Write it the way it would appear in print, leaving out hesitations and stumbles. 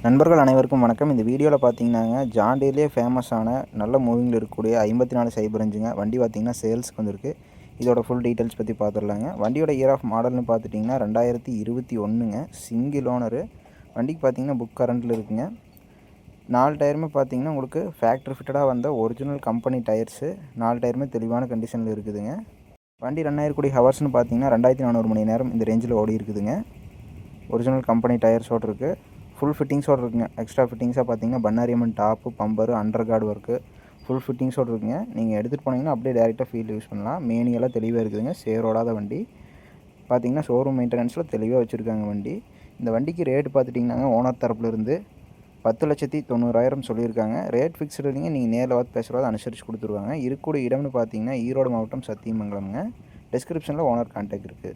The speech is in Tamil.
நண்பர்கள் அனைவருக்கும் வணக்கம். இந்த வீடியோவில் பார்த்தீங்கன்னாங்க, ஜான் டீர்லேயே ஃபேமஸான நல்ல மூவிங்கில் இருக்கக்கூடிய 5405ங்க வண்டி பார்த்தீங்கன்னா சேல்ஸுக்கு வந்திருக்கு. இதோட ஃபுல் டீட்டெயில்ஸ் பற்றி பார்த்துடலாங்க. வண்டியோட இயர் ஆஃப் மாடல்னு பார்த்துட்டிங்கன்னா 2021ங்க. Single owner. வண்டிக்கு பார்த்தீங்கன்னா புக் கரண்ட்டில் இருக்குங்க. 4 டயருமே பார்த்தீங்கன்னா உங்களுக்கு ஃபேக்ட்ரி ஃபிட்டடாக வந்த ஒரிஜினல் கம்பெனி டயர்ஸு. 4 டயருமே தெளிவான கண்டிஷனில் இருக்குதுங்க. வண்டி ரன் ஆகிருக்கூடிய ஹவர்ஸ்னு பார்த்தீங்கன்னா 2400 மணி நேரம் இந்த ரேஞ்சில் ஓடி இருக்குதுங்க. ஒரிஜினல் கம்பெனி டயர்ஸோடு இருக்குது. ஃபுல் ஃபிட்டிங்ஸோடு இருக்குங்க. எக்ஸ்ட்ரா ஃபிட்டிங்ஸாக பார்த்தீங்கன்னா Bannariamman top, bumper, under guard work full ஃபிட்டிங்ஸோடு இருக்குங்க. நீங்கள் எடுத்துகிட்டு போனீங்கன்னா அப்படியே டேரெக்டாக ஃபீல்டு யூஸ் பண்ணலாம். மேனியெல்லாம் தெளிவாக இருக்குதுங்க. சேரோடாத வண்டி பார்த்தீங்கன்னா ஷோரூம் மெயின்டெனன்ஸில் தெளிவாக வச்சுருக்காங்க வண்டி. இந்த வண்டிக்கு ரேட்டு பார்த்துட்டிங்கன்னாங்க ஓனர் தரப்புலேருந்து 10,90,000 சொல்லியிருக்காங்க. ரேட் ஃபிக்ஸ்டு இல்லைங்க. நீங்கள் நேரில் பார்த்து பேசுகிறத அனுசரித்து கொடுத்துருவாங்க. இருக்கக்கூடிய இடம்னு பார்த்தீங்கன்னா ஈரோடு மாவட்டம் சத்தியமங்கலம்ங்க. டிஸ்கிரிப்ஷனில் ஓனர் கான்டாக்ட் இருக்குது.